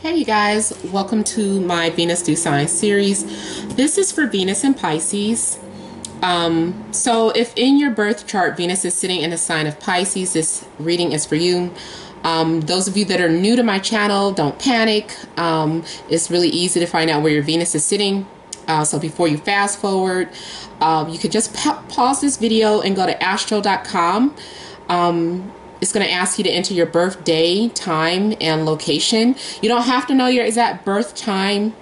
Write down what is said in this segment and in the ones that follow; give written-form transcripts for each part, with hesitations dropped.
Hey you guys, welcome to my Venus Do Sign series. This is for Venus and Pisces. So if in your birth chart Venus is sitting in the sign of Pisces, this reading is for you. Those of you that are new to my channel, don't panic. It's really easy to find out where your Venus is sitting. So before you fast forward, you could just pause this video and go to astro.com. It's going to ask you to enter your birthday, time, and location. You don't have to know your exact birth time.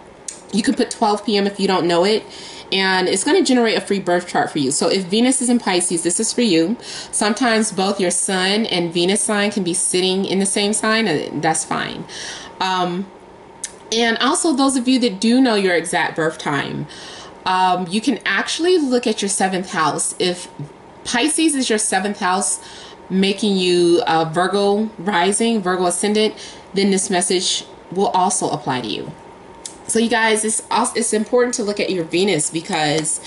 You can put 12 p.m. if you don't know it. And it's going to generate a free birth chart for you. So if Venus is in Pisces, this is for you. Sometimes both your Sun and Venus sign can be sitting in the same sign, and that's fine. And also those of you that do know your exact birth time, you can actually look at your 7th house. If Pisces is your 7th house, making you Virgo rising, Virgo ascendant, then this message will also apply to you. So you guys, it's important to look at your Venus because,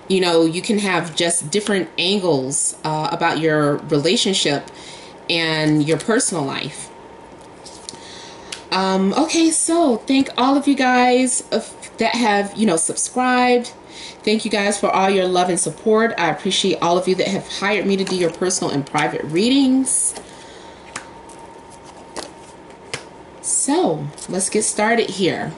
you know, you can have just different angles about your relationship and your personal life. Okay, so thank all of you guys that have, subscribed. Thank you guys for all your love and support. I appreciate all of you that have hired me to do your personal and private readings. So let's get started here.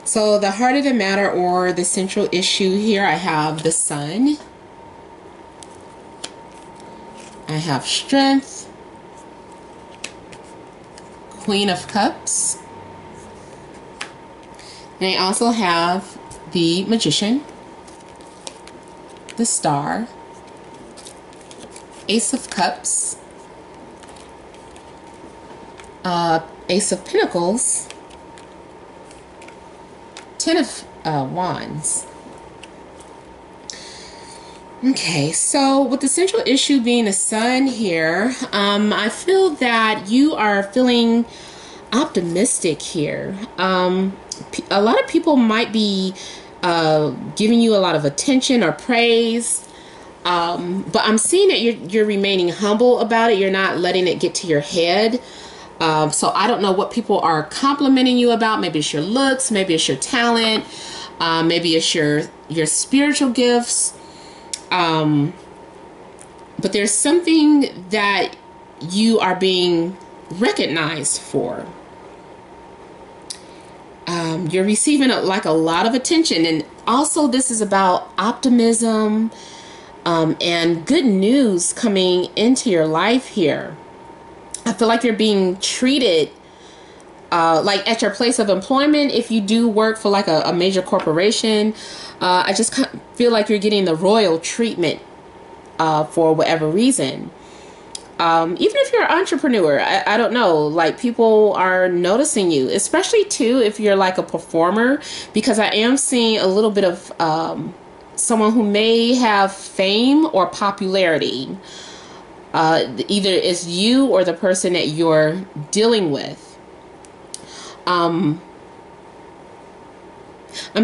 So the heart of the matter, or the central issue here, I have the Sun. I have Strength, Queen of Cups. And I also have the Magician, the Star, Ace of Cups, Ace of Pentacles, Ten of Wands. Okay, so with the central issue being the Sun here, I feel that you are feeling optimistic here. A lot of people might be giving you a lot of attention or praise, but I'm seeing that you're remaining humble about it. You're not letting it get to your head. So I don't know what people are complimenting you about. Maybe it's your looks, maybe it's your talent, maybe it's your spiritual gifts. But there's something that you are being recognized for. You're receiving a lot of attention, and also this is about optimism and good news coming into your life here. I feel like you're being treated like at your place of employment. If you do work for like a major corporation, I just feel like you're getting the royal treatment for whatever reason. Even if you're an entrepreneur, I don't know, like people are noticing you, especially too if you're like a performer, because I am seeing a little bit of someone who may have fame or popularity. Either it's you or the person that you're dealing with. I'm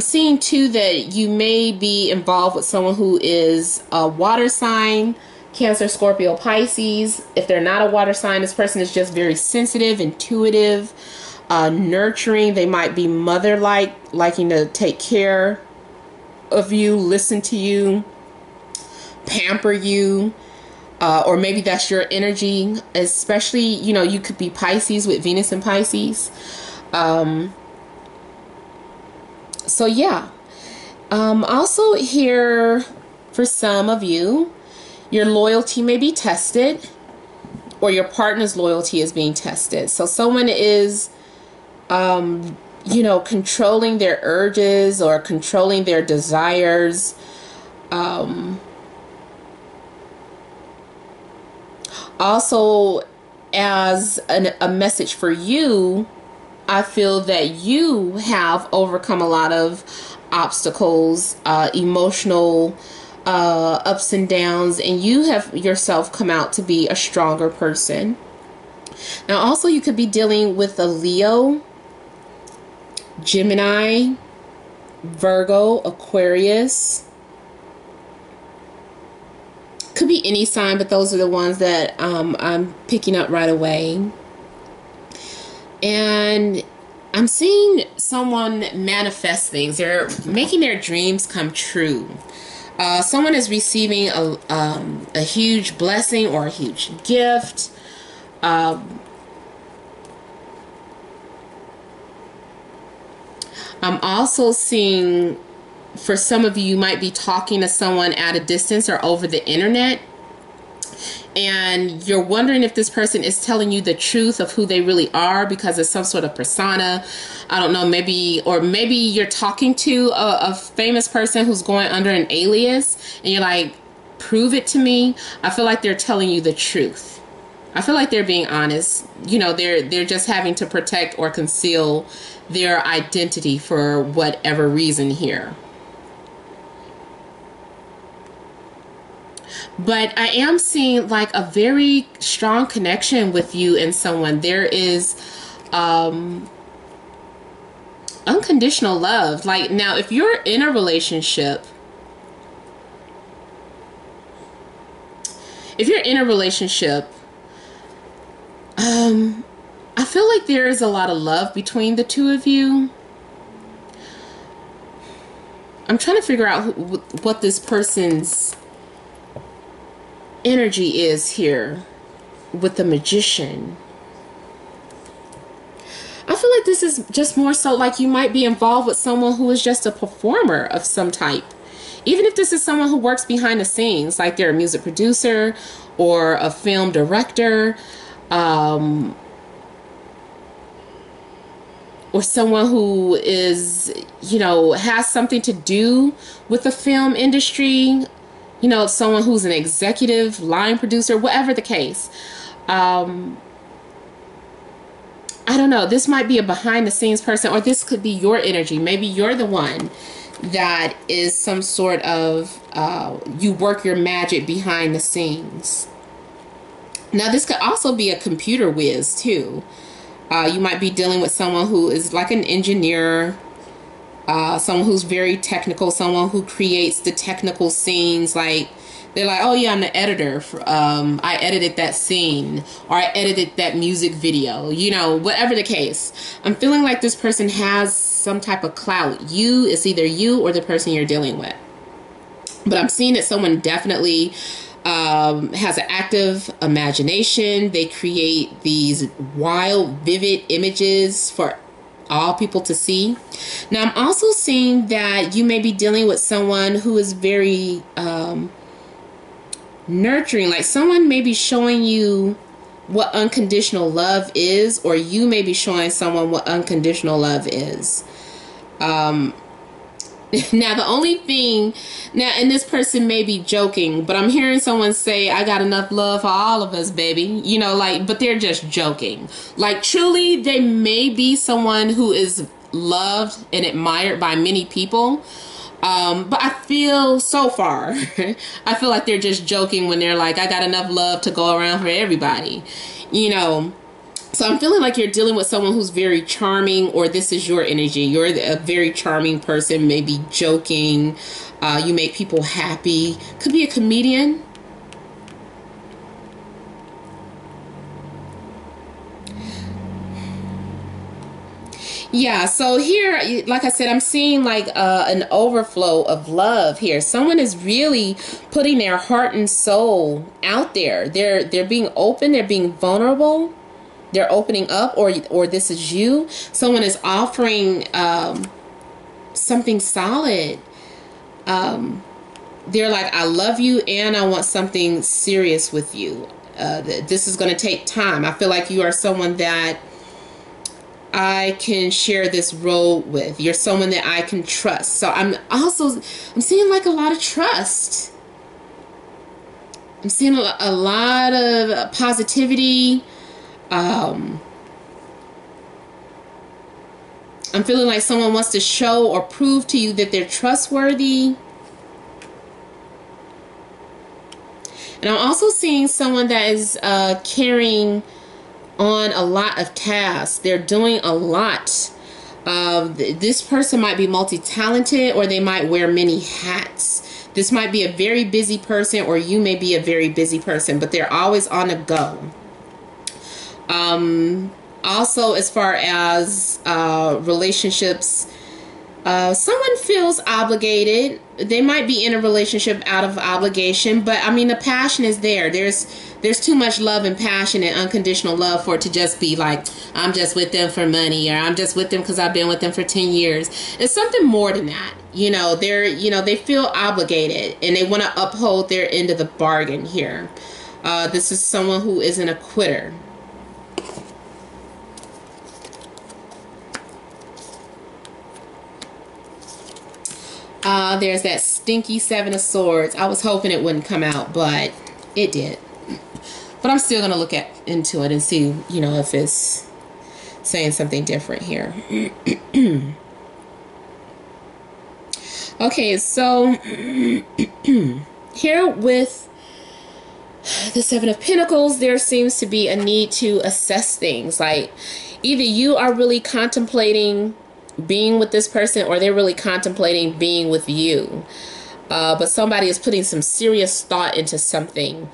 seeing too that you may be involved with someone who is a water sign, Cancer, Scorpio, Pisces. If they're not a water sign, this person is just very sensitive, intuitive, nurturing. They might be mother-like, liking to take care of you, listen to you, pamper you, or maybe that's your energy. Especially, you could be Pisces with Venus and Pisces. So yeah. Also here for some of you, your loyalty may be tested, or your partner's loyalty is being tested. So someone is, controlling their urges or controlling their desires. Also, as a message for you, I feel that you have overcome a lot of obstacles, emotional ups and downs, and you have yourself come out to be a stronger person. Now also you could be dealing with a Leo, Gemini, Virgo, Aquarius. Could be any sign, but those are the ones that I'm picking up right away. And I'm seeing someone manifest things. They're making their dreams come true. Someone is receiving a huge blessing or a huge gift. I'm also seeing, for some of you, you might be talking to someone at a distance or over the internet, and you're wondering if this person is telling you the truth of who they really are because of some sort of persona. I don't know, maybe you're talking to a famous person who's going under an alias, and you're like, prove it to me. I feel like they're telling you the truth. I feel like they're being honest. You know, they're just having to protect or conceal their identity for whatever reason here. But I am seeing like a very strong connection with you and someone. There is unconditional love. Like, now, if you're in a relationship, I feel like there is a lot of love between the two of you. I'm trying to figure out what this person's energy is here with the Magician. I feel like this is just more so like you might be involved with someone who is just a performer of some type. Even if this is someone who works behind the scenes, like they're a music producer or a film director, or someone who is, you know, has something to do with the film industry, you know, someone who's an executive line producer, whatever the case. I don't know. This might be a behind the scenes person, or this could be your energy. Maybe you're the one that is some sort of, you work your magic behind the scenes. Now, this could also be a computer whiz too. You might be dealing with someone who is like an engineer, someone who's very technical, someone who creates the technical scenes. Like, they're like, oh yeah, I'm the editor. I edited that scene, or I edited that music video, you know, whatever the case. I'm feeling like this person has some type of clout. It's either you or the person you're dealing with. But I'm seeing that someone definitely has an active imagination. They create these wild, vivid images for all people to see. Now, I'm also seeing that you may be dealing with someone who is very nurturing. Like, someone may be showing you what unconditional love is, or you may be showing someone what unconditional love is. Now, the only thing, and this person may be joking, but I'm hearing someone say, I got enough love for all of us, baby. You know, like, but they're just joking. Like, truly, they may be someone who is loved and admired by many people. But I feel so far, I feel like they're just joking when they're like, I got enough love to go around for everybody, you know. So I'm feeling like you're dealing with someone who's very charming, or this is your energy. You're a very charming person, maybe joking. You make people happy. Could be a comedian. Yeah, so here, like I said, I'm seeing like an overflow of love here. Someone is really putting their heart and soul out there. They're being open. They're being vulnerable. They're opening up, or this is you. Someone is offering something solid. They're like, I love you and I want something serious with you. This is going to take time. I feel like you are someone that I can share this road with. You're someone that I can trust. So I'm seeing like a lot of trust. I'm seeing a lot of positivity. I'm feeling like someone wants to show or prove to you that they're trustworthy. And I'm also seeing someone that is carrying on a lot of tasks. They're doing a lot. This person might be multi-talented, or they might wear many hats. This might be a very busy person, or you may be a very busy person, but they're always on the go. Also, as far as relationships, someone feels obligated. They might be in a relationship out of obligation, but I mean, the passion is there. There's too much love and passion and unconditional love for it to just be like, I'm just with them for money, or I'm just with them because I've been with them for 10 years. It's something more than that. They feel obligated and they want to uphold their end of the bargain here. This is someone who isn't a quitter. There's that stinky Seven of Swords. I was hoping it wouldn't come out, but it did. But I'm still going to look into it and see, if it's saying something different here. Okay, so here with the Seven of Pentacles, there seems to be a need to assess things. Like, either you are really contemplating being with this person, or they're really contemplating being with you. But somebody is putting some serious thought into something.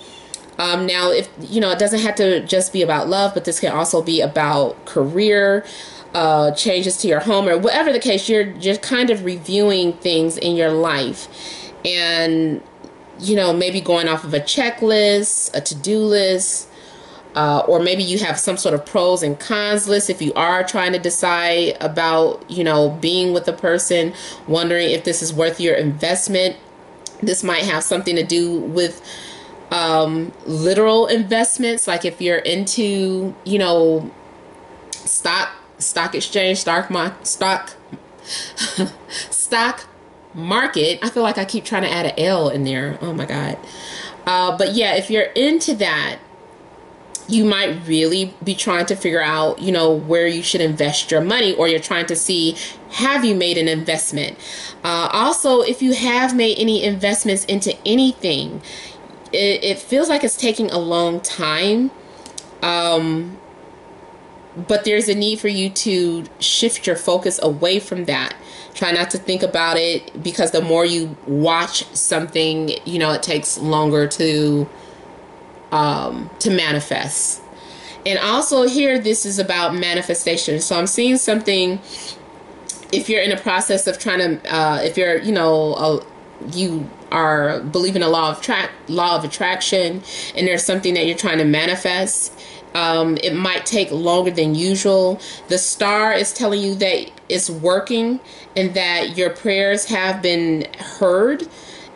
Now, if it doesn't have to just be about love, but this can also be about career, changes to your home, or whatever the case. You're just kind of reviewing things in your life, and maybe going off of a checklist, a to-do list. Or maybe you have some sort of pros and cons list if you are trying to decide about, being with a person, wondering if this is worth your investment. This might have something to do with literal investments, like if you're into, stock exchange, stock market. I feel like I keep trying to add an L in there. Oh my God. But yeah, if you're into that, you might really be trying to figure out, where you should invest your money, or you're trying to see, have you made an investment? Also, if you have made any investments into anything, it feels like it's taking a long time. But there's a need for you to shift your focus away from that. Try not to think about it, because the more you watch something, it takes longer to manifest. And also here, this is about manifestation. So I'm seeing something, if you're in a process of trying to, if you're, you are believing a law of attraction, and there's something that you're trying to manifest, it might take longer than usual. The star is telling you that it's working and that your prayers have been heard,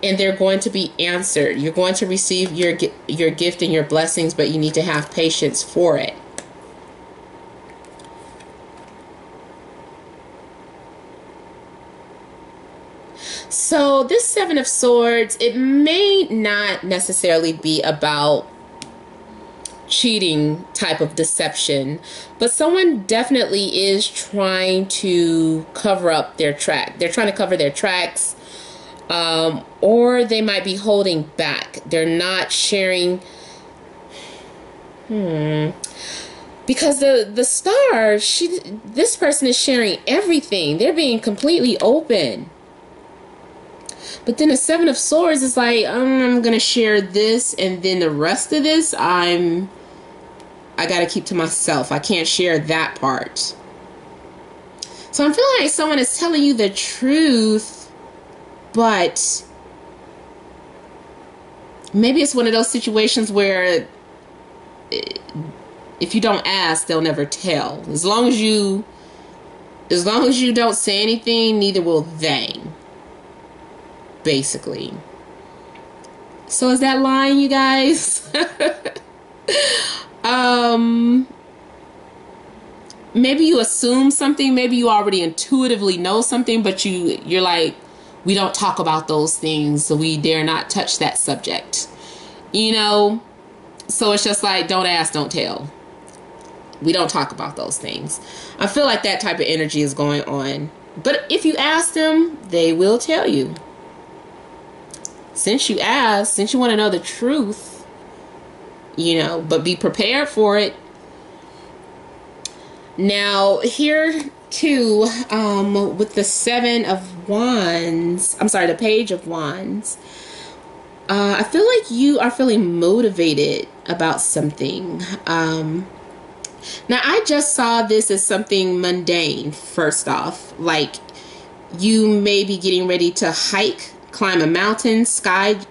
and they're going to be answered. You're going to receive your gift and your blessings, but you need to have patience for it. So this Seven of Swords, it may not necessarily be about cheating type of deception, but someone definitely is trying to cover up their track. They're trying to cover their tracks. Or they might be holding back. They're not sharing. Because the star, this person is sharing everything. They're being completely open. But then the Seven of Swords is like, I'm going to share this, and then the rest of this, I got to keep to myself. I can't share that part. So I'm feeling like someone is telling you the truth, but maybe it's one of those situations where if you don't ask, they'll never tell. As long as you don't say anything, neither will they. Basically. So is that lying, you guys? Maybe you assume something, maybe you already intuitively know something, but you're like, we don't talk about those things, so we dare not touch that subject. So it's just like, don't ask, don't tell. We don't talk about those things. I feel like that type of energy is going on. But if you ask them, they will tell you. Since you asked, since you want to know the truth, but be prepared for it. Now, here too, with the Seven of Wands, the Page of Wands, I feel like you are feeling motivated about something. Now, I just saw this as something mundane, first off. Like, you may be getting ready to hike, climb a mountain, skydive,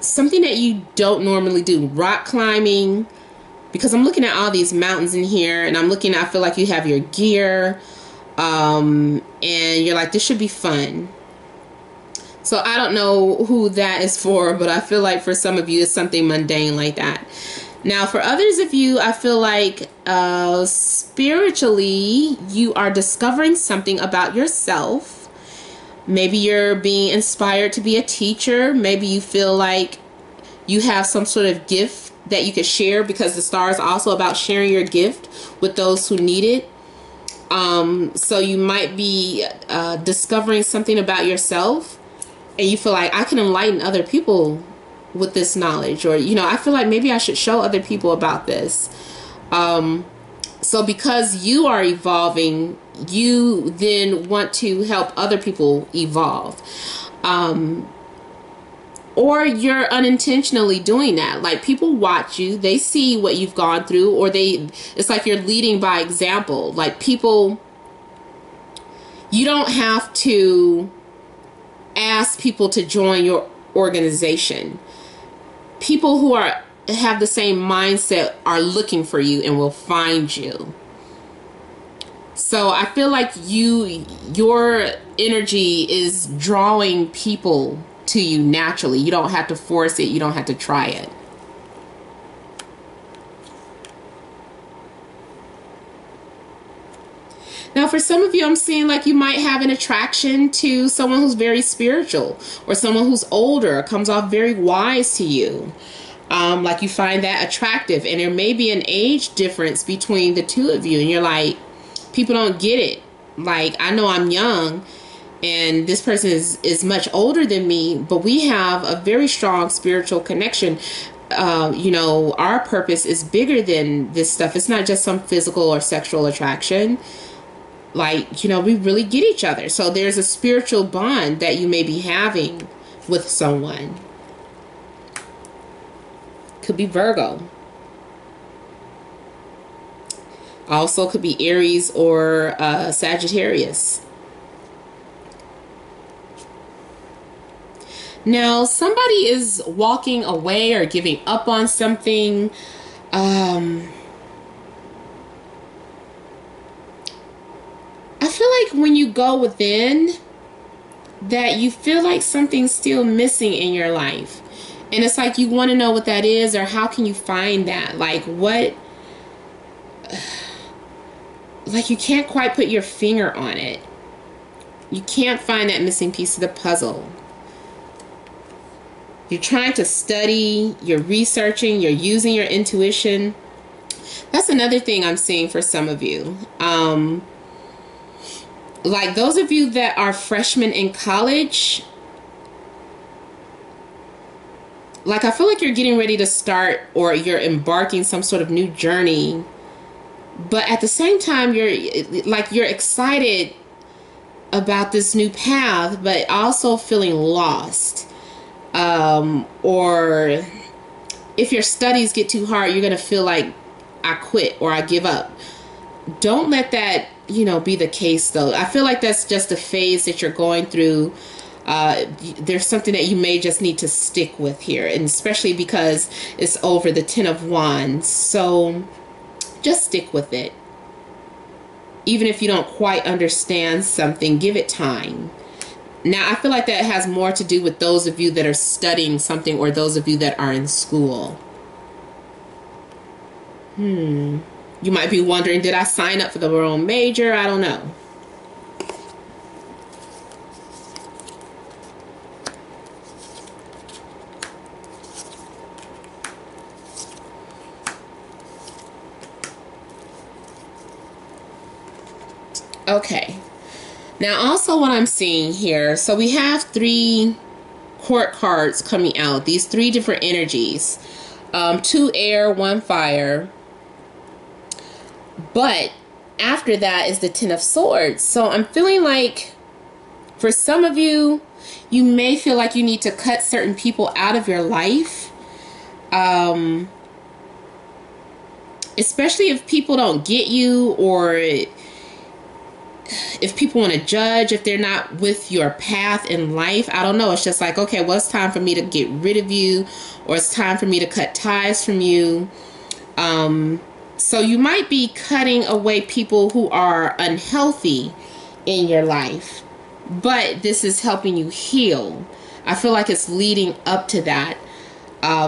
something that you don't normally do, rock climbing, because I'm looking at all these mountains in here, and I feel like you have your gear, and you're like, this should be fun. So I don't know who that is for, but I feel like for some of you, it's something mundane like that. Now, for others of you, I feel like spiritually, you are discovering something about yourself. Maybe you're being inspired to be a teacher. Maybe you feel like you have some sort of gift that you could share, because the star is also about sharing your gift with those who need it. So you might be discovering something about yourself, and you feel like, I can enlighten other people with this knowledge, or, I feel like maybe I should show other people about this. So because you are evolving, you then want to help other people evolve. Or you're unintentionally doing that. Like, people watch you, they see what you've gone through, or it's like you're leading by example. Like, people, you don't have to ask people to join your organization. People who have the same mindset are looking for you and will find you. So I feel like your energy is drawing people to you naturally. You don't have to force it. You don't have to try it. Now, for some of you, I'm seeing like you might have an attraction to someone who's very spiritual, or someone who's older, comes off very wise to you. Like, you find that attractive, and there may be an age difference between the two of you, and you're like, people don't get it. Like, I know I'm young, and this person is much older than me, but we have a very strong spiritual connection. Our purpose is bigger than this stuff. It's not just some physical or sexual attraction. Like, we really get each other. So there's a spiritual bond that you may be having with someone. Could be Virgo. Also could be Aries or Sagittarius. Now, somebody is walking away or giving up on something. I feel like when you go within, that you feel like something's still missing in your life. And it's like you want to know what that is, or how can you find that? Like, what? Like, you can't quite put your finger on it. You can't find that missing piece of the puzzle. You're trying to study, you're researching, you're using your intuition. That's another thing I'm seeing for some of you. Like, those of you that are freshmen in college, like, I feel like you're getting ready to start, or you're embarking some sort of new journey, but at the same time, you're excited about this new path, but also feeling lost. Or if your studies get too hard, you're going to feel like, I quit or I give up. Don't let that, be the case, though. I feel like that's just a phase that you're going through. There's something that you may just need to stick with here, and especially because it's over the 10 of Wands. So just stick with it. Even if you don't quite understand something, give it time. Now, I feel like that has more to do with those of you that are studying something, or those of you that are in school. You might be wondering, did I sign up for the wrong major? I don't know. Okay. Now, also what I'm seeing here, so we have 3 court cards coming out. These 3 different energies. 2 air, 1 fire. But after that is the 10 of Swords. So I'm feeling like, for some of you, you may feel like you need to cut certain people out of your life. especially if people don't get you, or if people want to judge, if they're not with your path in life. I don't know. It's just like, okay, well, it's time for me to get rid of you, or it's time for me to cut ties from you. So you might be cutting away people who are unhealthy in your life, but this is helping you heal. I feel like it's leading up to that.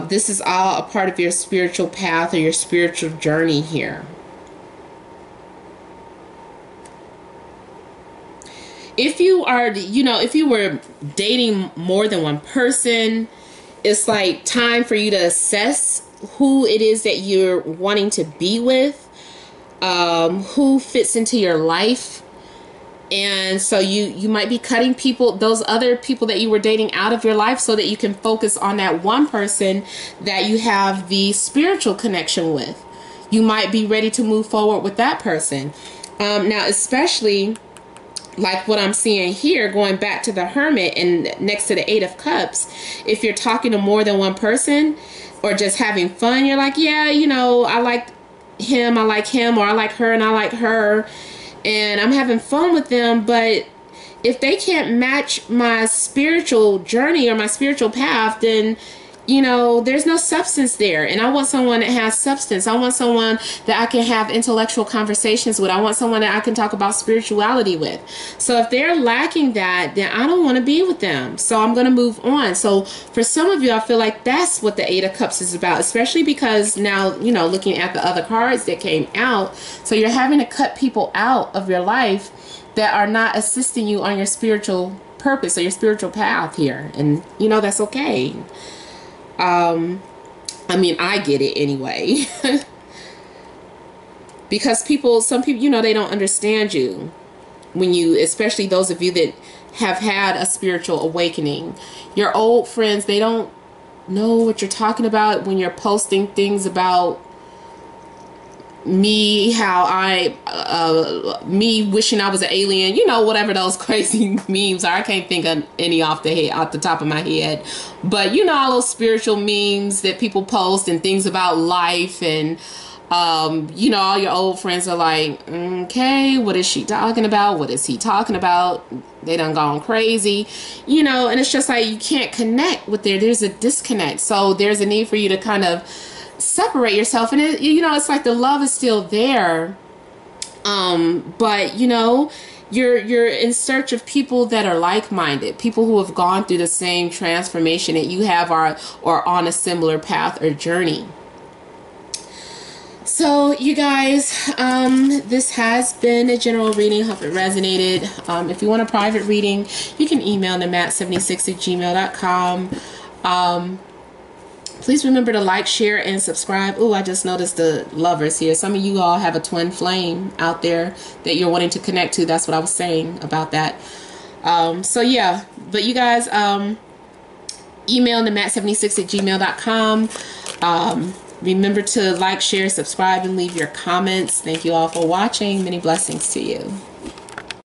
This is all a part of your spiritual path or your spiritual journey here. If you are, if you were dating more than one person, it's like time for you to assess who it is that you're wanting to be with, who fits into your life. And so you might be cutting those other people that you were dating out of your life, so that you can focus on that one person that you have the spiritual connection with. You might be ready to move forward with that person. Now, especially like what I'm seeing here, going back to the Hermit and next to the Eight of Cups, if you're talking to more than one person or just having fun, you're like, yeah, I like him, or I like her and I like her, and I'm having fun with them. But if they can't match my spiritual journey or my spiritual path, then there's no substance there. And I want someone that has substance. I want someone that I can have intellectual conversations with. I want someone that I can talk about spirituality with. So if they're lacking that, then I don't want to be with them. So I'm going to move on. So for some of you, I feel like that's what the Eight of Cups is about, especially because now, looking at the other cards that came out. So you're having to cut people out of your life that are not assisting you on your spiritual purpose or your spiritual path here. And, that's okay. I get it anyway. Because some people, they don't understand you when especially those of you that have had a spiritual awakening. Your old friends, they don't know what you're talking about when you're posting things about me, me wishing I was an alien, whatever those crazy memes are. I can't think of any off the top of my head, but all those spiritual memes that people post and things about life, and all your old friends are like, okay, what is she talking about? What is he talking about? They done gone crazy, and it's just like you can't connect with there's a disconnect. So there's a need for you to kind of separate yourself, and it's like the love is still there, but you're in search of people that are like-minded, people who have gone through the same transformation that you have, or on a similar path or journey. So you guys, this has been a general reading. Hope it resonated. If you want a private reading, you can email them at 76@gmail.com. Please remember to like, share, and subscribe. Oh, I just noticed the lovers here. Some of you all have a twin flame out there that you're wanting to connect to. That's what I was saying about that. So yeah, but you guys, email them at 76@gmail.com. Remember to like, share, subscribe, and leave your comments. Thank you all for watching. Many blessings to you.